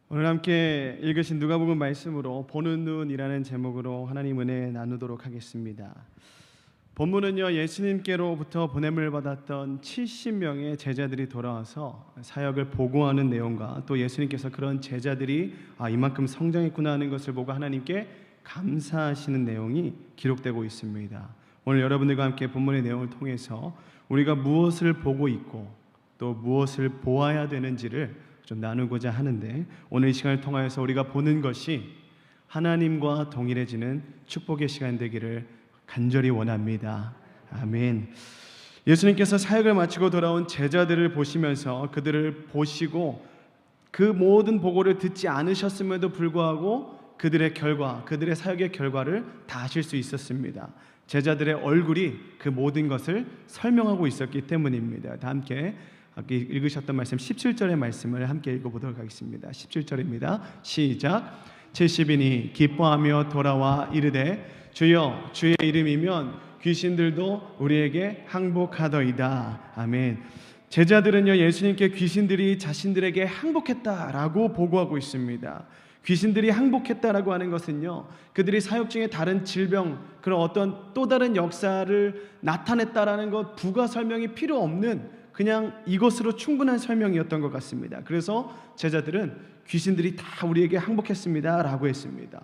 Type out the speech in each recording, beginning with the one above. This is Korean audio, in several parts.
오늘 함께 읽으신 누가복음 말씀으로 보는 눈이라는 제목으로 하나님 은혜 나누도록 하겠습니다. 본문은요, 예수님께로부터 보냄을 받았던 70명의 제자들이 돌아와서 사역을 보고하는 내용과 또 예수님께서 그런 제자들이 이만큼 성장했구나 하는 것을 보고 하나님께 감사하시는 내용이 기록되고 있습니다. 오늘 여러분들과 함께 본문의 내용을 통해서 우리가 무엇을 보고 있고 또 무엇을 보아야 되는지를 좀 나누고자 하는데, 오늘 이 시간을 통하여서 우리가 보는 것이 하나님과 동일해지는 축복의 시간 되기를 간절히 원합니다. 아멘. 예수님께서 사역을 마치고 돌아온 제자들을 보시면서 그들을 보시고 그 모든 보고를 듣지 않으셨음에도 불구하고 그들의 결과, 그들의 사역의 결과를 다 아실 수 있었습니다. 제자들의 얼굴이 그 모든 것을 설명하고 있었기 때문입니다. 다 함께 읽으셨던 말씀 17절의 말씀을 함께 읽어보도록 하겠습니다. 17절입니다. 시작. 70인이 기뻐하며 돌아와 이르되 주여 주의 이름이면 귀신들도 우리에게 항복하더이다. 아멘. 제자들은요, 예수님께 귀신들이 자신들에게 항복했다라고 보고하고 있습니다. 귀신들이 항복했다라고 하는 것은요, 그들이 사역 중에 다른 질병, 그런 어떤 또 다른 역사를 나타냈다라는 것 부가 설명이 필요 없는 그냥 이것으로 충분한 설명이었던 것 같습니다. 그래서 제자들은 귀신들이 다 우리에게 항복했습니다 라고 했습니다.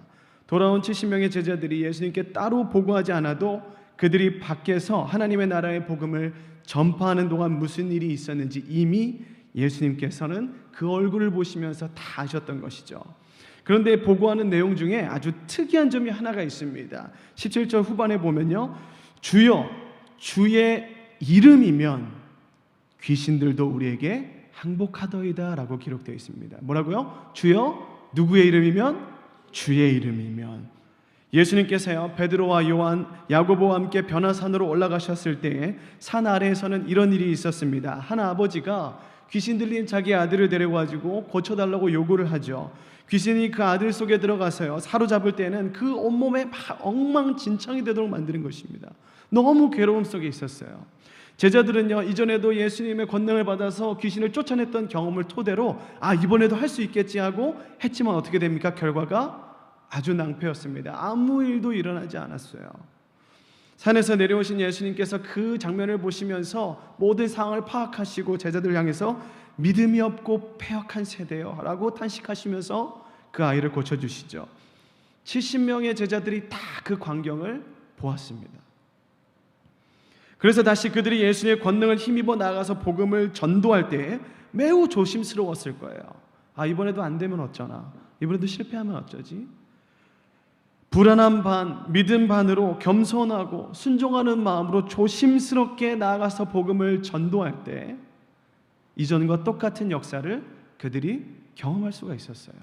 돌아온 70명의 제자들이 예수님께 따로 보고하지 않아도 그들이 밖에서 하나님의 나라의 복음을 전파하는 동안 무슨 일이 있었는지 이미 예수님께서는 그 얼굴을 보시면서 다 아셨던 것이죠. 그런데 보고하는 내용 중에 아주 특이한 점이 하나가 있습니다. 17절 후반에 보면요, 주여 주의 이름이면 귀신들도 우리에게 항복하더이다 라고 기록되어 있습니다. 뭐라고요? 주여 누구의 이름이면? 주의 이름이면. 예수님께서요, 베드로와 요한, 야고보와 함께 변화산으로 올라가셨을 때에 산 아래에서는 이런 일이 있었습니다. 한 아버지가 귀신 들린 자기 아들을 데려가지고 고쳐달라고 요구를 하죠. 귀신이 그 아들 속에 들어가서요, 사로잡을 때는 그 온몸에 엉망진창이 되도록 만드는 것입니다. 너무 괴로움 속에 있었어요. 제자들은요, 이전에도 예수님의 권능을 받아서 귀신을 쫓아냈던 경험을 토대로 이번에도 할 수 있겠지 하고 했지만 어떻게 됩니까? 결과가 아주 낭패였습니다. 아무 일도 일어나지 않았어요. 산에서 내려오신 예수님께서 그 장면을 보시면서 모든 상황을 파악하시고 제자들을 향해서 믿음이 없고 패역한 세대요 라고 탄식하시면서 그 아이를 고쳐주시죠. 70명의 제자들이 다 그 광경을 보았습니다. 그래서 다시 그들이 예수님의 권능을 힘입어 나가서 복음을 전도할 때 매우 조심스러웠을 거예요. 이번에도 안 되면 어쩌나, 이번에도 실패하면 어쩌지? 불안한 반, 믿음 반으로 겸손하고 순종하는 마음으로 조심스럽게 나아가서 복음을 전도할 때 이전과 똑같은 역사를 그들이 경험할 수가 있었어요.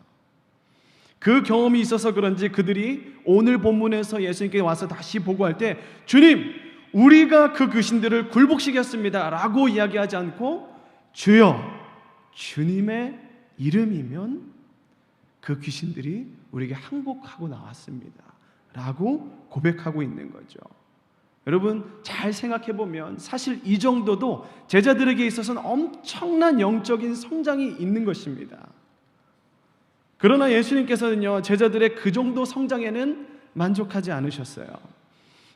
그 경험이 있어서 그런지 그들이 오늘 본문에서 예수님께 와서 다시 보고할 때 주님, 우리가 그 귀신들을 굴복시켰습니다 라고 이야기하지 않고 주여 주님의 이름이면 그 귀신들이 우리에게 항복하고 나왔습니다 라고 고백하고 있는 거죠. 여러분 잘 생각해 보면 사실 이 정도도 제자들에게 있어서는 엄청난 영적인 성장이 있는 것입니다. 그러나 예수님께서는요, 제자들의 그 정도 성장에는 만족하지 않으셨어요.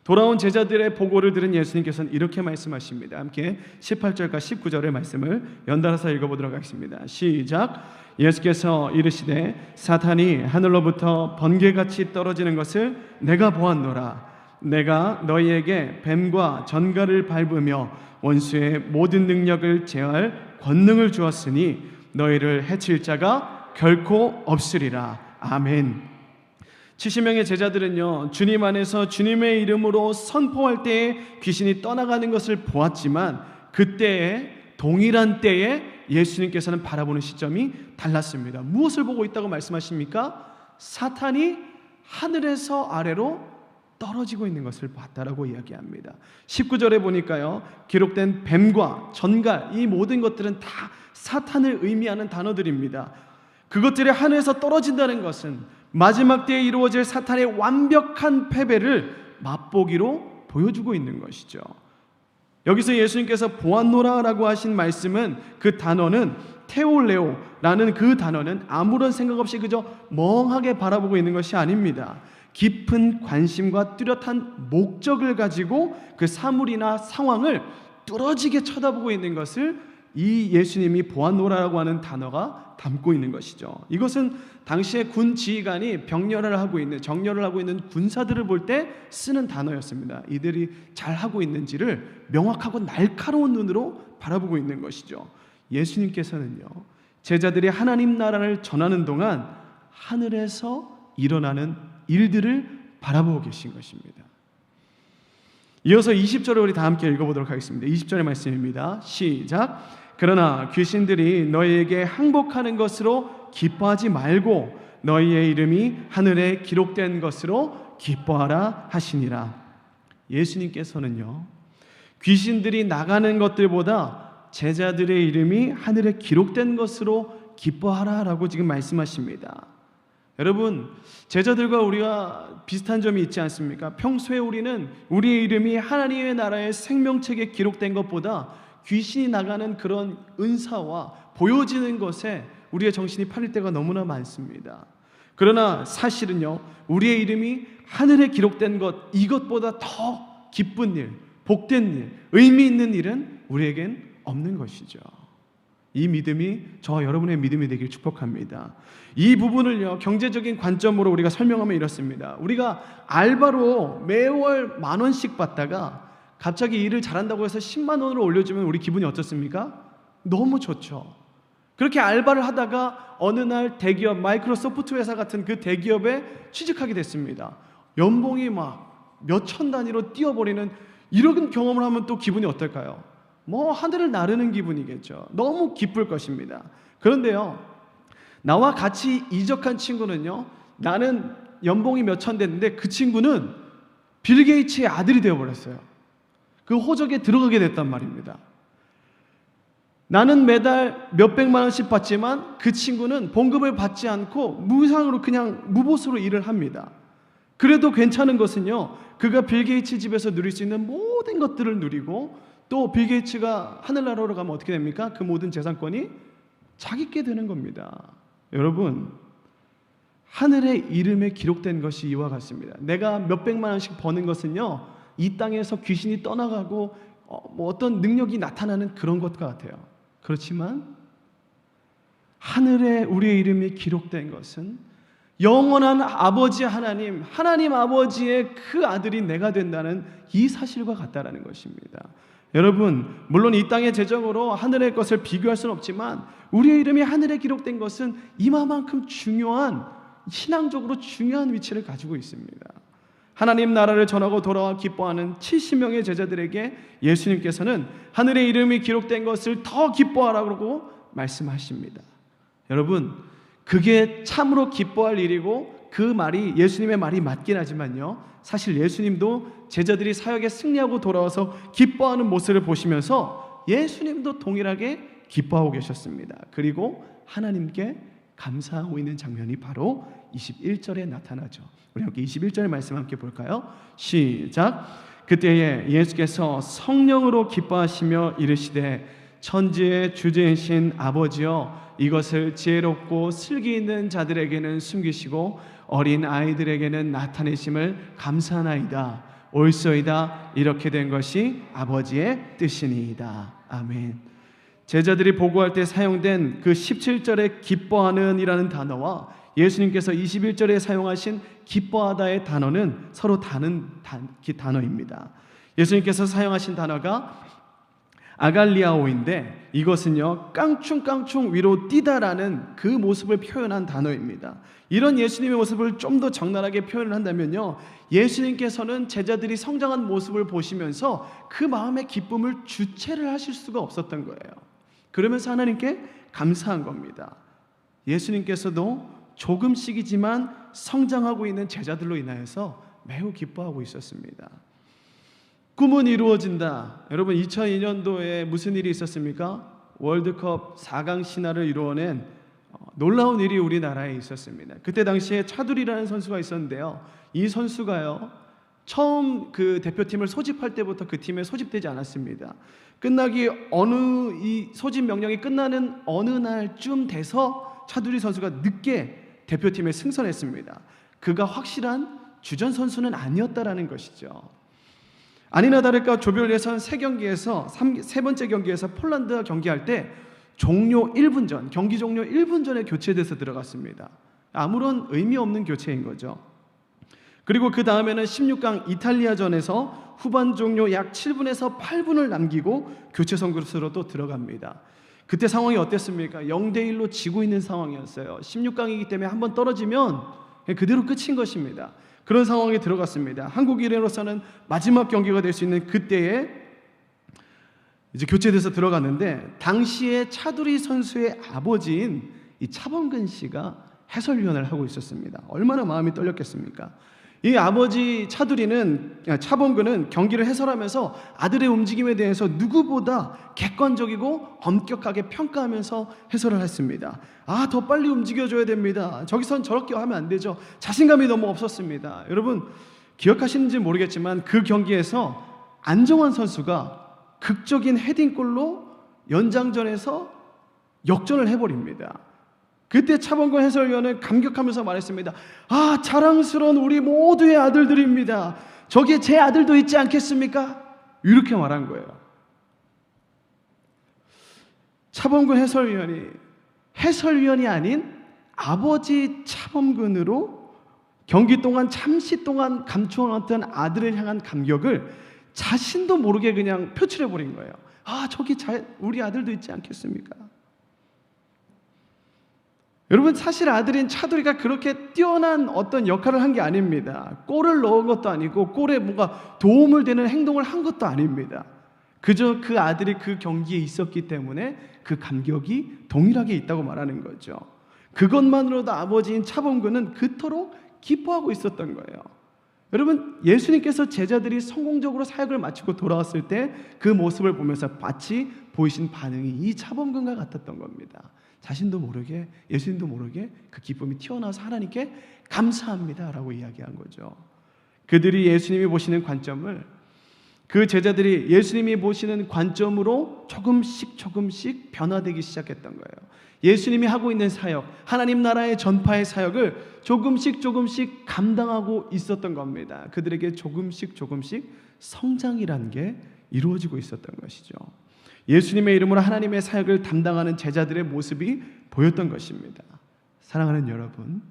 돌아온 제자들의 보고를 들은 예수님께서는 이렇게 말씀하십니다. 함께 18절과 19절의 말씀을 연달아서 읽어보도록 하겠습니다. 시작. 예수께서 이르시되 사탄이 하늘로부터 번개같이 떨어지는 것을 내가 보았노라. 내가 너희에게 뱀과 전갈을 밟으며 원수의 모든 능력을 제어할 권능을 주었으니 너희를 해칠 자가 결코 없으리라. 아멘. 70명의 제자들은요, 주님 안에서 주님의 이름으로 선포할 때에 귀신이 떠나가는 것을 보았지만 그때에 동일한 때에 예수님께서는 바라보는 시점이 달랐습니다. 무엇을 보고 있다고 말씀하십니까? 사탄이 하늘에서 아래로 떨어지고 있는 것을 봤다라고 이야기합니다. 19절에 보니까요, 기록된 뱀과 전갈, 이 모든 것들은 다 사탄을 의미하는 단어들입니다. 그것들이 하늘에서 떨어진다는 것은 마지막 때에 이루어질 사탄의 완벽한 패배를 맛보기로 보여주고 있는 것이죠. 여기서 예수님께서 보았노라라고 하신 말씀은, 그 단어는 테올레오라는 그 단어는 아무런 생각 없이 그저 멍하게 바라보고 있는 것이 아닙니다. 깊은 관심과 뚜렷한 목적을 가지고 그 사물이나 상황을 뚫어지게 쳐다보고 있는 것을 이 예수님이 보아노라라고 하는 단어가 담고 있는 것이죠. 이것은 당시에 군 지휘관이 정렬을 하고 있는 군사들을 볼 때 쓰는 단어였습니다. 이들이 잘하고 있는지를 명확하고 날카로운 눈으로 바라보고 있는 것이죠. 예수님께서는요, 제자들이 하나님 나라를 전하는 동안 하늘에서 일어나는 일들을 바라보고 계신 것입니다. 이어서 20절을 우리 다 함께 읽어보도록 하겠습니다. 20절의 말씀입니다. 시작. 그러나 귀신들이 너희에게 항복하는 것으로 기뻐하지 말고 너희의 이름이 하늘에 기록된 것으로 기뻐하라 하시니라. 예수님께서는요, 귀신들이 나가는 것들보다 제자들의 이름이 하늘에 기록된 것으로 기뻐하라라고 지금 말씀하십니다. 여러분, 제자들과 우리가 비슷한 점이 있지 않습니까? 평소에 우리는 우리의 이름이 하나님의 나라의 생명책에 기록된 것보다 귀신이 나가는 그런 은사와 보여지는 것에 우리의 정신이 팔릴 때가 너무나 많습니다. 그러나 사실은요, 우리의 이름이 하늘에 기록된 것, 이것보다 더 기쁜 일, 복된 일, 의미 있는 일은 우리에겐 없는 것이죠. 이 믿음이 저와 여러분의 믿음이 되길 축복합니다. 이 부분을요, 경제적인 관점으로 우리가 설명하면 이렇습니다. 우리가 알바로 매월 10,000원씩 받다가 갑자기 일을 잘한다고 해서 10만 원으로 올려주면 우리 기분이 어떻습니까? 너무 좋죠. 그렇게 알바를 하다가 어느 날 대기업, 마이크로소프트 회사 같은 그 대기업에 취직하게 됐습니다. 연봉이 막 몇천 단위로 뛰어버리는 이런 경험을 하면 또 기분이 어떨까요? 하늘을 나르는 기분이겠죠. 너무 기쁠 것입니다. 그런데요, 나와 같이 이적한 친구는요, 나는 연봉이 몇천 됐는데 그 친구는 빌 게이츠의 아들이 되어버렸어요. 그 호적에 들어가게 됐단 말입니다. 나는 매달 몇백만 원씩 받지만 그 친구는 봉급을 받지 않고 무상으로 그냥 무보수로 일을 합니다. 그래도 괜찮은 것은요, 그가 빌 게이츠 집에서 누릴 수 있는 모든 것들을 누리고, 또 빌 게이츠가 하늘나라로 가면 어떻게 됩니까? 그 모든 재산권이 자기께 되는 겁니다. 여러분, 하늘의 이름에 기록된 것이 이와 같습니다. 내가 몇백만 원씩 버는 것은요, 이 땅에서 귀신이 떠나가고 어떤 능력이 나타나는 그런 것과 같아요. 그렇지만 하늘에 우리의 이름이 기록된 것은 영원한 아버지 하나님 아버지의 그 아들이 내가 된다는 이 사실과 같다라는 것입니다. 여러분, 물론 이 땅의 재정으로 하늘의 것을 비교할 수는 없지만 우리의 이름이 하늘에 기록된 것은 이만큼 중요한, 신앙적으로 중요한 위치를 가지고 있습니다. 하나님 나라를 전하고 돌아와 기뻐하는 70명의 제자들에게 예수님께서는 하늘의 이름이 기록된 것을 더 기뻐하라고 말씀하십니다. 여러분, 그게 참으로 기뻐할 일이고 그 말이 예수님의 말이 맞긴 하지만요, 사실 예수님도 제자들이 사역에 승리하고 돌아와서 기뻐하는 모습을 보시면서 예수님도 동일하게 기뻐하고 계셨습니다. 그리고 하나님께 감사하고 있는 장면이 바로 21절에 나타나죠. 우리 함께 21절의 말씀 함께 볼까요? 시작. 그때에 예수께서 성령으로 기뻐하시며 이르시되 천지의 주제이신 아버지여, 이것을 지혜롭고 슬기 있는 자들에게는 숨기시고 어린 아이들에게는 나타내심을 감사하나이다. 옳소이다. 이렇게 된 것이 아버지의 뜻이니이다. 아멘. 제자들이 보고할 때 사용된 그 17절의 기뻐하는 이라는 단어와 예수님께서 21절에 사용하신 기뻐하다의 단어는 서로 다른 단어입니다. 예수님께서 사용하신 단어가 아갈리아오인데 이것은요, 깡충깡충 위로 뛰다라는 그 모습을 표현한 단어입니다. 이런 예수님의 모습을 좀 더 적나라하게 표현을 한다면요, 예수님께서는 제자들이 성장한 모습을 보시면서 그 마음의 기쁨을 주체를 하실 수가 없었던 거예요. 그러면서 하나님께 감사한 겁니다. 예수님께서도 조금씩이지만 성장하고 있는 제자들로 인하여서 매우 기뻐하고 있었습니다. 꿈은 이루어진다. 여러분, 2002년도에 무슨 일이 있었습니까? 월드컵 4강 신화를 이루어낸 놀라운 일이 우리나라에 있었습니다. 그때 당시에 차두리라는 선수가 있었는데요, 이 선수가요, 처음 그 대표팀을 소집할 때부터 그 팀에 소집되지 않았습니다. 끝나기 이 소집 명령이 끝나는 어느 날쯤 돼서 차두리 선수가 늦게 대표팀에 승선했습니다. 그가 확실한 주전 선수는 아니었다라는 것이죠. 아니나 다를까 조별 예선 세 번째 경기에서 폴란드와 경기할 때 경기 종료 1분 전에 교체돼서 들어갔습니다. 아무런 의미 없는 교체인 거죠. 그리고 그 다음에는 16강 이탈리아전에서 후반 종료 약 7분에서 8분을 남기고 교체 선수로 또 들어갑니다. 그때 상황이 어땠습니까? 0대1로 지고 있는 상황이었어요. 16강이기 때문에 한번 떨어지면 그대로 끝인 것입니다. 그런 상황에 들어갔습니다. 한국 일회로서는 마지막 경기가 될 수 있는 그때에 이제 교체돼서 들어갔는데, 당시에 차두리 선수의 아버지인 이 차범근 씨가 해설위원을 하고 있었습니다. 얼마나 마음이 떨렸겠습니까? 이 아버지 차범근은 경기를 해설하면서 아들의 움직임에 대해서 누구보다 객관적이고 엄격하게 평가하면서 해설을 했습니다. 더 빨리 움직여줘야 됩니다. 저기선 저렇게 하면 안 되죠. 자신감이 너무 없었습니다. 여러분 기억하시는지 모르겠지만 그 경기에서 안정환 선수가 극적인 헤딩골로 연장전에서 역전을 해버립니다. 그때 차범근 해설위원은 감격하면서 말했습니다. 자랑스러운 우리 모두의 아들들입니다. 저기에 제 아들도 있지 않겠습니까? 이렇게 말한 거예요. 차범근 해설위원이 아닌 아버지 차범근으로 경기 동안 잠시 동안 감추어놨던 아들을 향한 감격을 자신도 모르게 그냥 표출해버린 거예요. 저기 우리 아들도 있지 않겠습니까? 여러분, 사실 아들인 차두리가 그렇게 뛰어난 어떤 역할을 한 게 아닙니다. 골을 넣은 것도 아니고 골에 뭔가 도움을 되는 행동을 한 것도 아닙니다. 그저 그 아들이 그 경기에 있었기 때문에 그 감격이 동일하게 있다고 말하는 거죠. 그것만으로도 아버지인 차범근은 그토록 기뻐하고 있었던 거예요. 여러분, 예수님께서 제자들이 성공적으로 사역을 마치고 돌아왔을 때 그 모습을 보면서 마치 보이신 반응이 이 차범근과 같았던 겁니다. 자신도 모르게, 예수님도 모르게 그 기쁨이 튀어나와서 하나님께 감사합니다 라고 이야기한 거죠. 그들이 예수님이 보시는 관점을, 그 제자들이 예수님이 보시는 관점으로 조금씩 변화되기 시작했던 거예요. 예수님이 하고 있는 사역, 하나님 나라의 전파의 사역을 조금씩 감당하고 있었던 겁니다. 그들에게 조금씩 성장이란 게 이루어지고 있었던 것이죠. 예수님의 이름으로 하나님의 사역을 담당하는 제자들의 모습이 보였던 것입니다. 사랑하는 여러분,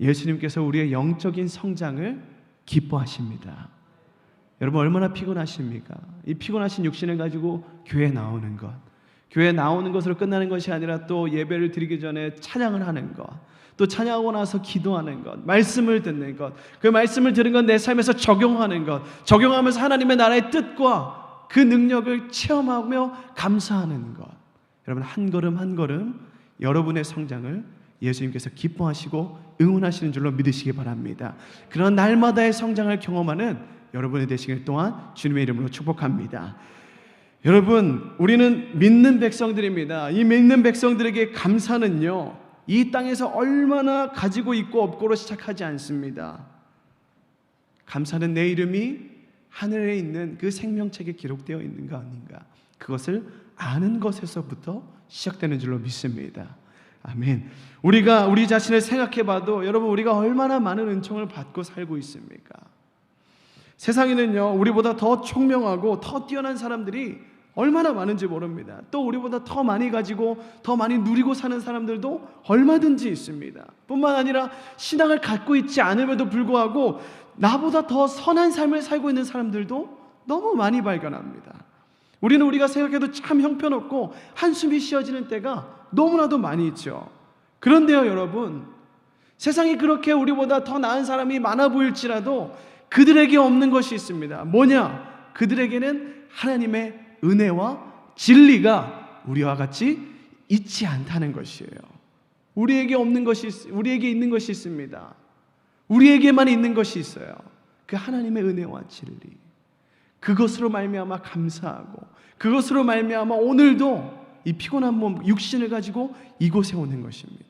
예수님께서 우리의 영적인 성장을 기뻐하십니다. 여러분, 얼마나 피곤하십니까? 이 피곤하신 육신을 가지고 교회에 나오는 것, 교회에 나오는 것으로 끝나는 것이 아니라 또 예배를 드리기 전에 찬양을 하는 것, 또 찬양하고 나서 기도하는 것, 말씀을 듣는 것, 그 말씀을 들은 것 내 삶에서 적용하는 것, 적용하면서 하나님의 나라의 뜻과 그 능력을 체험하며 감사하는 것. 여러분, 한 걸음 한 걸음 여러분의 성장을 예수님께서 기뻐하시고 응원하시는 줄로 믿으시기 바랍니다. 그런 날마다의 성장을 경험하는 여러분의 되시길 또한 주님의 이름으로 축복합니다. 여러분, 우리는 믿는 백성들입니다. 이 믿는 백성들에게 감사는요, 이 땅에서 얼마나 가지고 있고 없고로 시작하지 않습니다. 감사는 내 이름이 하늘에 있는 그 생명책에 기록되어 있는 거 아닌가, 그것을 아는 것에서부터 시작되는 줄로 믿습니다. 아멘. 우리가 우리 자신을 생각해봐도 여러분, 우리가 얼마나 많은 은총을 받고 살고 있습니까? 세상에는요, 우리보다 더 총명하고 더 뛰어난 사람들이 얼마나 많은지 모릅니다. 또 우리보다 더 많이 가지고 더 많이 누리고 사는 사람들도 얼마든지 있습니다. 뿐만 아니라 신앙을 갖고 있지 않음에도 불구하고 나보다 더 선한 삶을 살고 있는 사람들도 너무 많이 발견합니다. 우리는 우리가 생각해도 참 형편없고 한숨이 쉬어지는 때가 너무나도 많이 있죠. 그런데요, 여러분, 세상이 그렇게 우리보다 더 나은 사람이 많아 보일지라도 그들에게 없는 것이 있습니다. 뭐냐? 그들에게는 하나님의 은혜와 진리가 우리와 같이 있지 않다는 것이에요. 우리에게 없는 것이, 우리에게 있는 것이 있습니다. 우리에게만 있는 것이 있어요. 그 하나님의 은혜와 진리, 그것으로 말미암아 감사하고, 그것으로 말미암아 오늘도 이 피곤한 몸, 육신을 가지고 이곳에 오는 것입니다.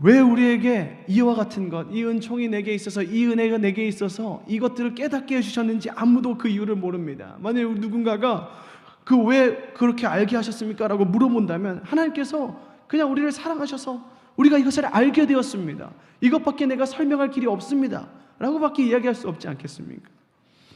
왜 우리에게 이와 같은 것, 이 은총이 내게 있어서, 이 은혜가 내게 있어서 이것들을 깨닫게 해주셨는지 아무도 그 이유를 모릅니다. 만약에 누군가가 그 왜 그렇게 알게 하셨습니까? 라고 물어본다면 하나님께서 그냥 우리를 사랑하셔서 우리가 이것을 알게 되었습니다. 이것밖에 내가 설명할 길이 없습니다. 라고밖에 이야기할 수 없지 않겠습니까?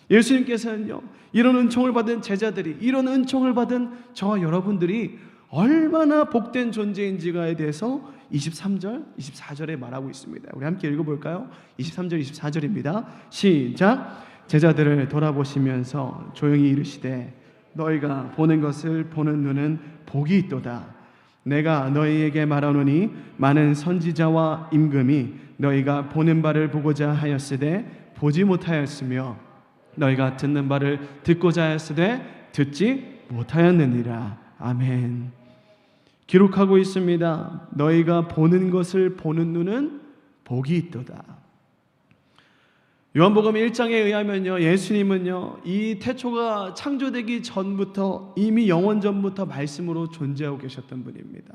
예수님께서는요, 이런 은총을 받은 제자들이, 이런 은총을 받은 저와 여러분들이 얼마나 복된 존재인지에 대해서 23절, 24절에 말하고 있습니다. 우리 함께 읽어볼까요? 23절, 24절입니다. 시작. 제자들을 돌아보시면서 조용히 이르시되 너희가 보는 것을 보는 눈은 복이 있도다. 내가 너희에게 말하노니 많은 선지자와 임금이 너희가 보는 바를 보고자 하였으되 보지 못하였으며 너희가 듣는 바를 듣고자 하였으되 듣지 못하였느니라. 아멘. 기록하고 있습니다. 너희가 보는 것을 보는 눈은 복이 있도다. 요한복음 1장에 의하면요, 예수님은요, 이 태초가 창조되기 전부터 이미 영원 전부터 말씀으로 존재하고 계셨던 분입니다.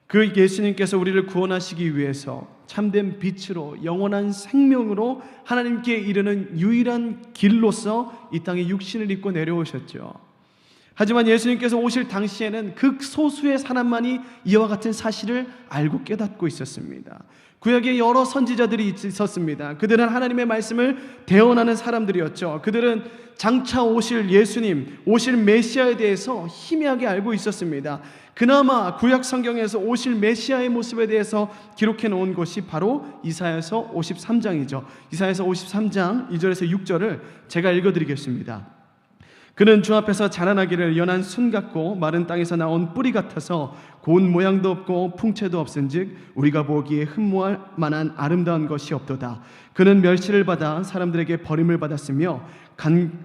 그 예수님께서 우리를 구원하시기 위해서 참된 빛으로 영원한 생명으로 하나님께 이르는 유일한 길로서 이 땅에 육신을 입고 내려오셨죠. 하지만 예수님께서 오실 당시에는 극소수의 사람만이 이와 같은 사실을 알고 깨닫고 있었습니다. 구약에 여러 선지자들이 있었습니다. 그들은 하나님의 말씀을 대언하는 사람들이었죠. 그들은 장차 오실 예수님, 오실 메시아에 대해서 희미하게 알고 있었습니다. 그나마 구약 성경에서 오실 메시아의 모습에 대해서 기록해 놓은 것이 바로 이사야서 53장이죠. 이사야서 53장 2절에서 6절을 제가 읽어드리겠습니다. 그는 주 앞에서 자라나기를 연한 순 같고 마른 땅에서 나온 뿌리 같아서 고운 모양도 없고 풍채도 없은즉 우리가 보기에 흠모할 만한 아름다운 것이 없도다. 그는 멸시를 받아 사람들에게 버림을 받았으며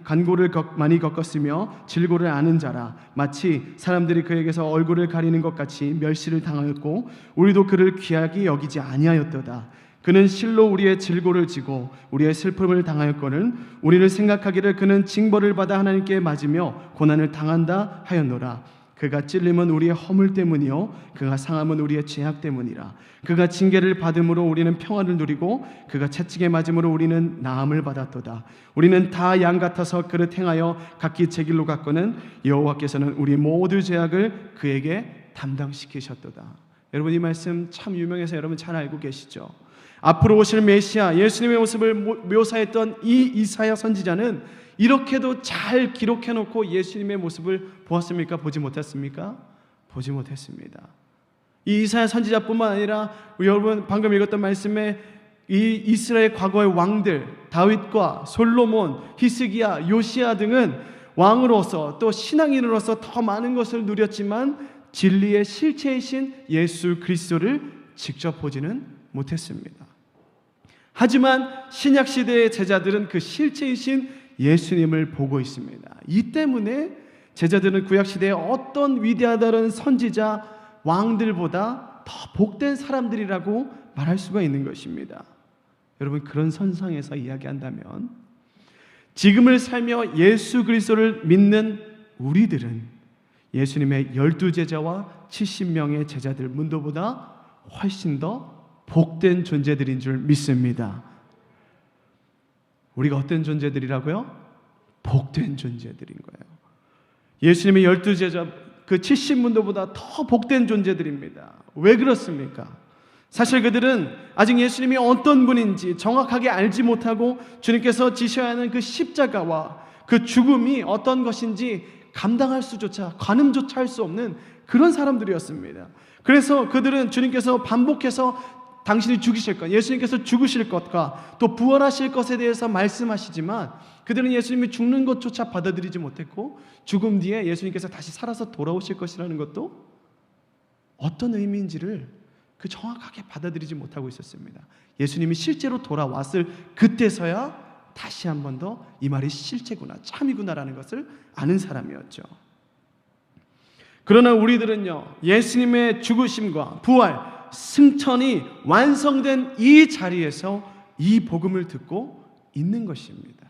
간고를 많이 겪었으며 질고를 아는 자라. 마치 사람들이 그에게서 얼굴을 가리는 것 같이 멸시를 당하였고 우리도 그를 귀하게 여기지 아니하였도다. 그는 실로 우리의 질고를 지고 우리의 슬픔을 당하였거늘 우리를 생각하기를 그는 징벌을 받아 하나님께 맞으며 고난을 당한다 하였노라. 그가 찔림은 우리의 허물 때문이요 그가 상함은 우리의 죄악 때문이라. 그가 징계를 받음으로 우리는 평안을 누리고 그가 채찍에 맞음으로 우리는 나음을 받았도다. 우리는 다 양 같아서 그를 행하여 각기 제 길로 갔거늘 여호와께서는 우리 모두 죄악을 그에게 담당시키셨도다. 여러분, 이 말씀 참 유명해서 여러분 잘 알고 계시죠? 앞으로 오실 메시아 예수님의 모습을 묘사했던 이 이사야 선지자는 이렇게도 잘 기록해놓고 예수님의 모습을 보았습니까? 보지 못했습니까? 보지 못했습니다. 이 이사야 선지자뿐만 아니라 여러분 방금 읽었던 말씀에 이 이스라엘 과거의 왕들 다윗과 솔로몬, 히스기야, 요시야 등은 왕으로서 또 신앙인으로서 더 많은 것을 누렸지만 진리의 실체이신 예수 그리스도를 직접 보지는 못했습니다. 하지만 신약시대의 제자들은 그 실체이신 예수님을 보고 있습니다. 이 때문에 제자들은 구약시대의 어떤 위대하다는 선지자 왕들보다 더 복된 사람들이라고 말할 수가 있는 것입니다. 여러분, 그런 선상에서 이야기한다면 지금을 살며 예수 그리스도를 믿는 우리들은 예수님의 12제자와 70명의 제자들 문도보다 훨씬 더 복된 존재들인 줄 믿습니다. 우리가 어떤 존재들이라고요? 복된 존재들인 거예요. 예수님의 12제자 그 70문도보다 더 복된 존재들입니다. 왜 그렇습니까? 사실 그들은 아직 예수님이 어떤 분인지 정확하게 알지 못하고 주님께서 지셔야 하는 그 십자가와 그 죽음이 어떤 것인지 감당할 수조차 가늠조차 할 수 없는 그런 사람들이었습니다. 그래서 그들은 주님께서 반복해서 당신이 죽으실 것, 예수님께서 죽으실 것과 또 부활하실 것에 대해서 말씀하시지만 그들은 예수님이 죽는 것조차 받아들이지 못했고 죽음 뒤에 예수님께서 다시 살아서 돌아오실 것이라는 것도 어떤 의미인지를 그 정확하게 받아들이지 못하고 있었습니다. 예수님이 실제로 돌아왔을 그때서야 다시 한 번 더 이 말이 실체구나, 참이구나라는 것을 아는 사람이었죠. 그러나 우리들은요, 예수님의 죽으심과 부활, 승천이 완성된 이 자리에서 이 복음을 듣고 있는 것입니다.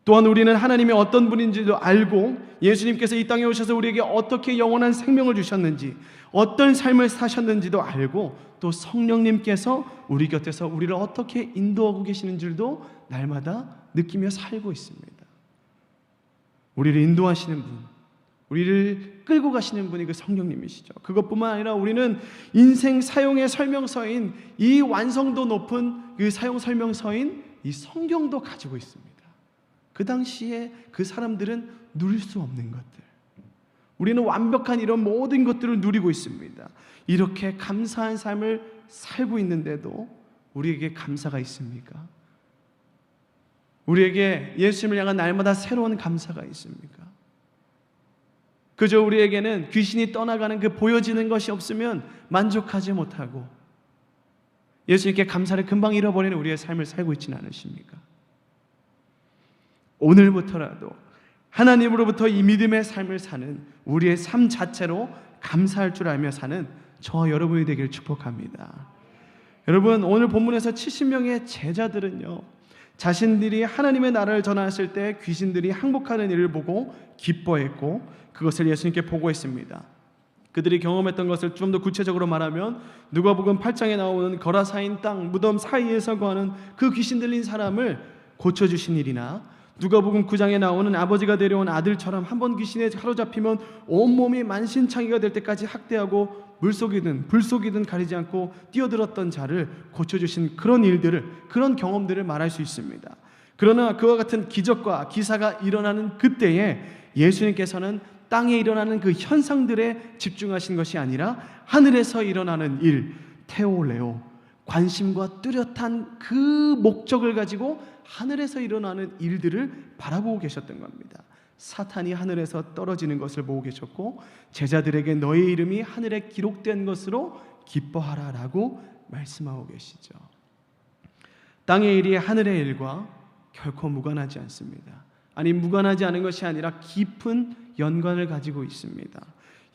또한 우리는 하나님이 어떤 분인지도 알고 예수님께서 이 땅에 오셔서 우리에게 어떻게 영원한 생명을 주셨는지, 어떤 삶을 사셨는지도 알고, 또 성령님께서 우리 곁에서 우리를 어떻게 인도하고 계시는 줄도 날마다 느끼며 살고 있습니다. 우리를 인도하시는 분, 우리를 끌고 가시는 분이 그 성령님이시죠. 그것뿐만 아니라 우리는 인생 사용의 설명서인, 이 완성도 높은 그 사용 설명서인 이 성경도 가지고 있습니다. 그 당시에 그 사람들은 누릴 수 없는 것들, 우리는 완벽한 이런 모든 것들을 누리고 있습니다. 이렇게 감사한 삶을 살고 있는데도 우리에게 감사가 있습니까? 우리에게 예수님을 향한 날마다 새로운 감사가 있습니까? 그저 우리에게는 귀신이 떠나가는 그 보여지는 것이 없으면 만족하지 못하고 예수님께 감사를 금방 잃어버리는 우리의 삶을 살고 있지는 않으십니까? 오늘부터라도 하나님으로부터 이 믿음의 삶을 사는 우리의 삶 자체로 감사할 줄 알며 사는 저와 여러분이 되기를 축복합니다. 여러분, 오늘 본문에서 70명의 제자들은요, 자신들이 하나님의 나라를 전하였을 때 귀신들이 항복하는 일을 보고 기뻐했고 그것을 예수님께 보고했습니다. 그들이 경험했던 것을 좀 더 구체적으로 말하면 누가복음 8장에 나오는 거라사인 땅 무덤 사이에서 거하는 그 귀신 들린 사람을 고쳐주신 일이나, 누가복음 9장에 나오는 아버지가 데려온 아들처럼 한번 귀신에 사로잡히면 온몸이 만신창이가 될 때까지 학대하고 물속이든 불속이든 가리지 않고 뛰어들었던 자를 고쳐주신 그런 일들을, 그런 경험들을 말할 수 있습니다. 그러나 그와 같은 기적과 기사가 일어나는 그때에 예수님께서는 땅에 일어나는 그 현상들에 집중하신 것이 아니라 하늘에서 일어나는 일, 테올레오, 관심과 뚜렷한 그 목적을 가지고 하늘에서 일어나는 일들을 바라보고 계셨던 겁니다. 사탄이 하늘에서 떨어지는 것을 보고 계셨고 제자들에게 너의 이름이 하늘에 기록된 것으로 기뻐하라 라고 말씀하고 계시죠. 땅의 일이 하늘의 일과 결코 무관하지 않습니다. 아니, 무관하지 않은 것이 아니라 깊은 연관을 가지고 있습니다.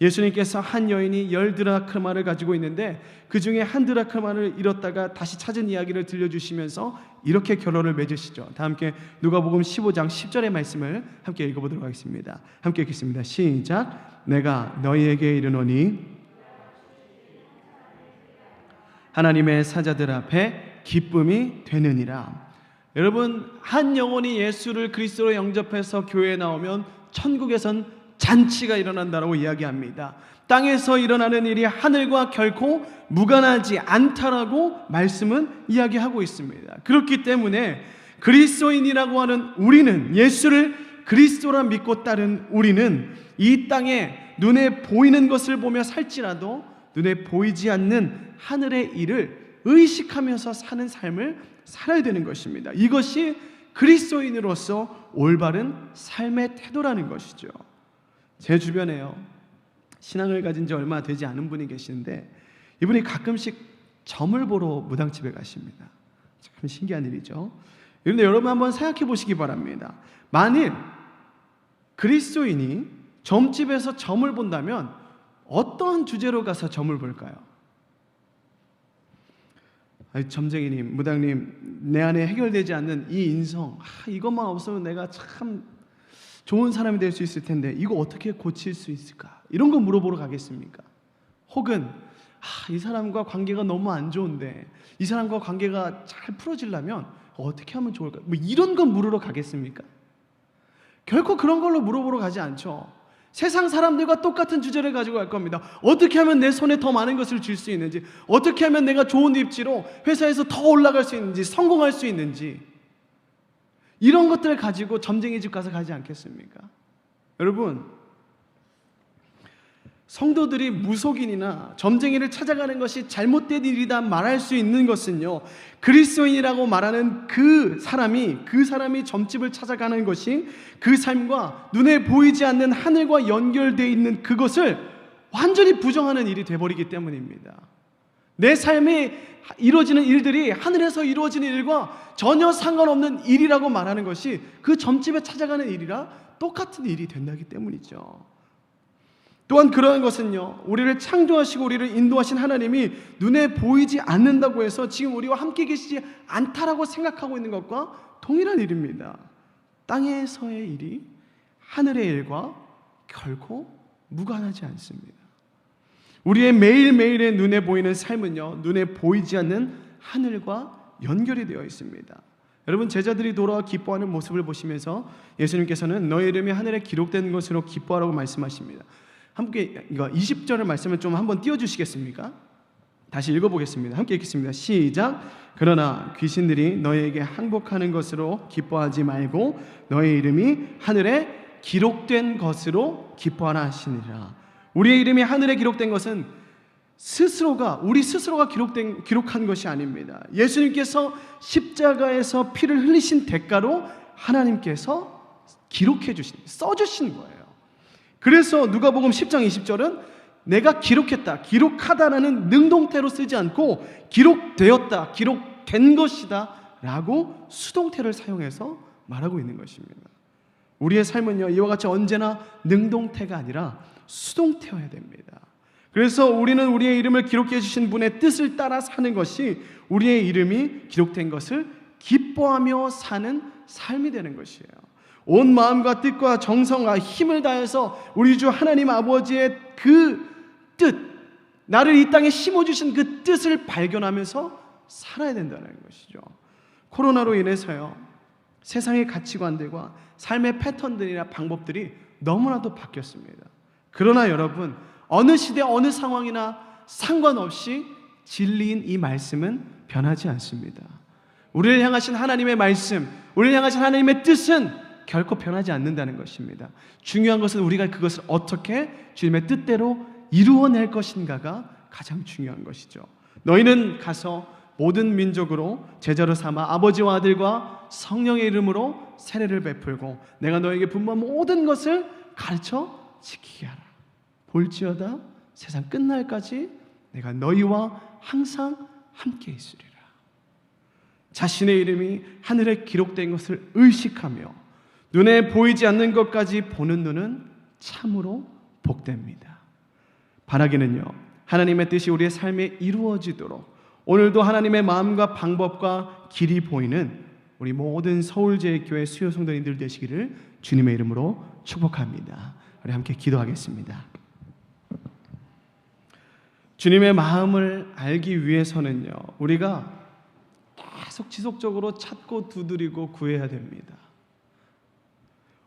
예수님께서 한 여인이 10드라크마를 가지고 있는데 그 중에 한 드라크마를 잃었다가 다시 찾은 이야기를 들려주시면서 이렇게 결론을 맺으시죠. 다 함께 누가복음 15장 10절의 말씀을 함께 읽어보도록 하겠습니다. 함께 읽겠습니다. 시작. 내가 너희에게 이르노니 하나님의 사자들 앞에 기쁨이 되느니라. 여러분, 한 영혼이 예수를 그리스도로 영접해서 교회에 나오면 천국에선 잔치가 일어난다라고 이야기합니다. 땅에서 일어나는 일이 하늘과 결코 무관하지 않다라고 말씀은 이야기하고 있습니다. 그렇기 때문에 그리스도인이라고 하는 우리는, 예수를 그리스도라 믿고 따른 우리는 이 땅에 눈에 보이는 것을 보며 살지라도 눈에 보이지 않는 하늘의 일을 의식하면서 사는 삶을 살아야 되는 것입니다. 이것이 그리스도인으로서 올바른 삶의 태도라는 것이죠. 제 주변에요, 신앙을 가진 지 얼마 되지 않은 분이 계시는데 이분이 가끔씩 점을 보러 무당집에 가십니다. 참 신기한 일이죠. 그런데 여러분 한번 생각해 보시기 바랍니다. 만일 그리스도인이 점집에서 점을 본다면 어떠한 주제로 가서 점을 볼까요? 점쟁이님, 무당님, 내 안에 해결되지 않는 이 인성, 이것만 없으면 내가 참 좋은 사람이 될 수 있을 텐데 이거 어떻게 고칠 수 있을까? 이런 거 물어보러 가겠습니까? 혹은 이 사람과 관계가 너무 안 좋은데 이 사람과 관계가 잘 풀어지려면 어떻게 하면 좋을까? 뭐 이런 거 물으러 가겠습니까? 결코 그런 걸로 물어보러 가지 않죠. 세상 사람들과 똑같은 주제를 가지고 갈 겁니다. 어떻게 하면 내 손에 더 많은 것을 줄 수 있는지, 어떻게 하면 내가 좋은 입지로 회사에서 더 올라갈 수 있는지, 성공할 수 있는지, 이런 것들을 가지고 점쟁이 집 가서 가지 않겠습니까? 여러분, 성도들이 무속인이나 점쟁이를 찾아가는 것이 잘못된 일이다 말할 수 있는 것은요, 그리스도인이라고 말하는 그 사람이 점집을 찾아가는 것이 그 삶과 눈에 보이지 않는 하늘과 연결되어 있는 그것을 완전히 부정하는 일이 되어버리기 때문입니다. 내 삶에 이루어지는 일들이 하늘에서 이루어지는 일과 전혀 상관없는 일이라고 말하는 것이 그 점집에 찾아가는 일이라 똑같은 일이 된다기 때문이죠. 또한 그러한 것은요, 우리를 창조하시고 우리를 인도하신 하나님이 눈에 보이지 않는다고 해서 지금 우리와 함께 계시지 않다라고 생각하고 있는 것과 동일한 일입니다. 땅에서의 일이 하늘의 일과 결코 무관하지 않습니다. 우리의 매일매일의 눈에 보이는 삶은요, 눈에 보이지 않는 하늘과 연결이 되어 있습니다. 여러분, 제자들이 돌아와 기뻐하는 모습을 보시면서 예수님께서는 너의 이름이 하늘에 기록된 것으로 기뻐하라고 말씀하십니다. 함께 이거 20절의 말씀을 좀 한번 띄워주시겠습니까? 다시 읽어보겠습니다. 함께 읽겠습니다. 시작. 그러나 귀신들이 너희에게 항복하는 것으로 기뻐하지 말고 너의 이름이 하늘에 기록된 것으로 기뻐하라 하시니라. 우리의 이름이 하늘에 기록된 것은 우리 스스로가 기록한 것이 아닙니다. 예수님께서 십자가에서 피를 흘리신 대가로 하나님께서 써주신 거예요. 그래서 누가복음 10장 20절은 내가 기록하다라는 능동태로 쓰지 않고 기록되었다, 기록된 것이다 라고 수동태를 사용해서 말하고 있는 것입니다. 우리의 삶은요, 이와 같이 언제나 능동태가 아니라 수동태여야 됩니다. 그래서 우리는 우리의 이름을 기록해 주신 분의 뜻을 따라 사는 것이 우리의 이름이 기록된 것을 기뻐하며 사는 삶이 되는 것이에요. 온 마음과 뜻과 정성과 힘을 다해서 우리 주 하나님 아버지의 그 뜻, 나를 이 땅에 심어주신 그 뜻을 발견하면서 살아야 된다는 것이죠. 코로나로 인해서요, 세상의 가치관들과 삶의 패턴들이나 방법들이 너무나도 바뀌었습니다. 그러나 여러분, 어느 시대 어느 상황이나 상관없이 진리인 이 말씀은 변하지 않습니다. 우리를 향하신 하나님의 말씀, 우리를 향하신 하나님의 뜻은 결코 변하지 않는다는 것입니다. 중요한 것은 우리가 그것을 어떻게 주님의 뜻대로 이루어낼 것인가가 가장 중요한 것이죠. 너희는 가서 모든 민족으로 제자로 삼아 아버지와 아들과 성령의 이름으로 세례를 베풀고 내가 너에게 분부한 모든 것을 가르쳐 지키게 하라. 볼지어다 세상 끝날까지 내가 너희와 항상 함께 있으리라. 자신의 이름이 하늘에 기록된 것을 의식하며 눈에 보이지 않는 것까지 보는 눈은 참으로 복됩니다. 바라기는요, 하나님의 뜻이 우리의 삶에 이루어지도록 오늘도 하나님의 마음과 방법과 길이 보이는 우리 모든 서울제일교회 수요 성도님들 되시기를 주님의 이름으로 축복합니다. 우리 함께 기도하겠습니다. 주님의 마음을 알기 위해서는요, 우리가 계속 지속적으로 찾고 두드리고 구해야 됩니다.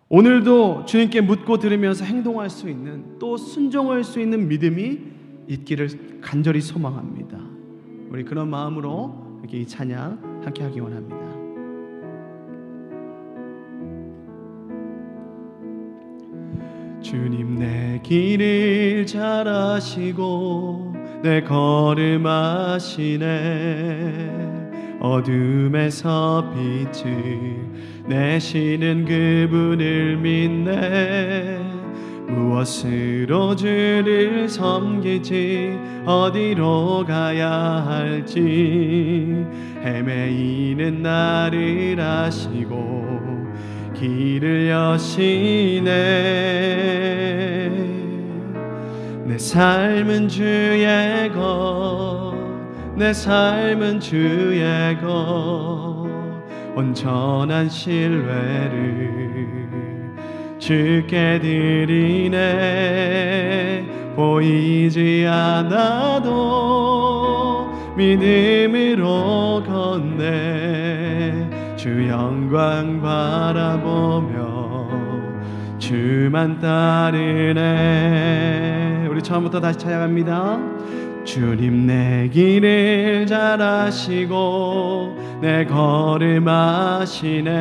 오늘도 주님께 묻고 들으면서 행동할 수 있는, 또 순종할 수 있는 믿음이 있기를 간절히 소망합니다. 우리 그런 마음으로 이렇게 이 찬양 함께 하기 원합니다. 주님 내 길을 잘 아시고 내 걸음 아시네. 어둠에서 빛을 내시는 그분을 믿네. 무엇으로 주를 섬기지 어디로 가야 할지 헤매이는 나를 아시고 길을 여시네. 내 삶은 주의 것, 내 삶은 주의 것, 온전한 신뢰를 주께 드리네. 보이지 않아도 믿음으로 걷네. 주 영광 바라보며 주만 따르네. 우리 처음부터 다시 찬양합니다. 주님 내 길을 잘 아시고 내 걸음 아시네.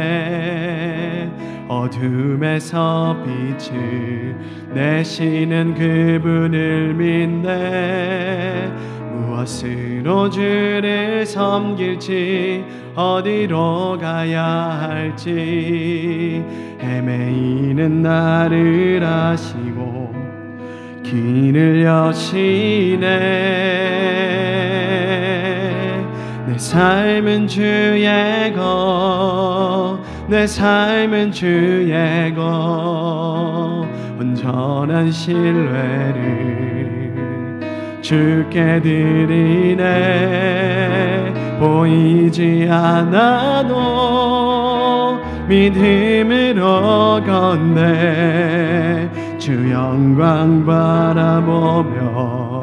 어둠에서 빛을 내시는 그분을 믿네. 무엇으로 주를 섬길지 어디로 가야 할지 헤매이는 나를 아시고 길을 여시네. 내 삶은 주의 것, 내 삶은 주의 것, 온전한 신뢰를 주께 드리네. 보이지 않아도 믿음으로 걷네. 주 영광 바라보며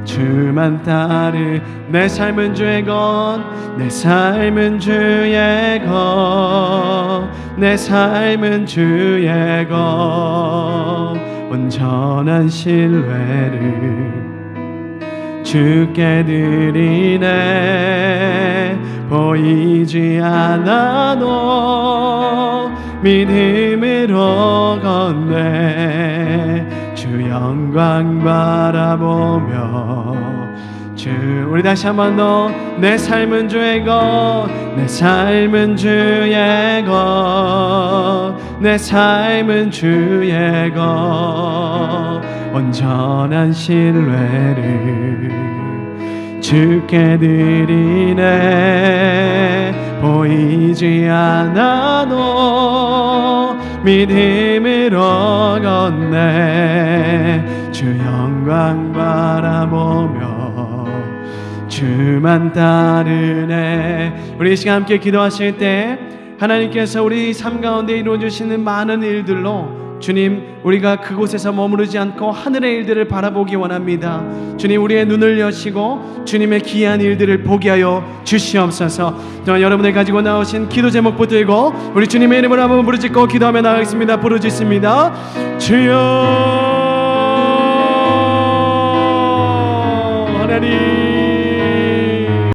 주만 따르. 내 삶은 주의 것, 내 삶은 주의 것, 내 삶은 주의 것. 온전한 신뢰를 주께 드리네. 보이지 않아도 믿음으로 걷네. 주 영광 바라보며 주. 우리 다시 한 번 더. 내 삶은 주의 것, 내 삶은 주의 것, 내 삶은 주의 것. 온전한 신뢰를 주께 드리네. 보이지 않아도 믿음으로 걷네. 주 영광 바라보며 주만 따르네. 우리 이 시간 함께 기도하실 때 하나님께서 우리 삶 가운데 이루어주시는 많은 일들로 주님, 우리가 그곳에서 머무르지 않고 하늘의 일들을 바라보기 원합니다. 주님, 우리의 눈을 여시고 주님의 귀한 일들을 보게 하여 주시옵소서. 또한 여러분이 가지고 나오신 기도 제목 붙들고 우리 주님의 이름을 한번 부르짖고 기도하며 나가겠습니다. 부르짖습니다. 주여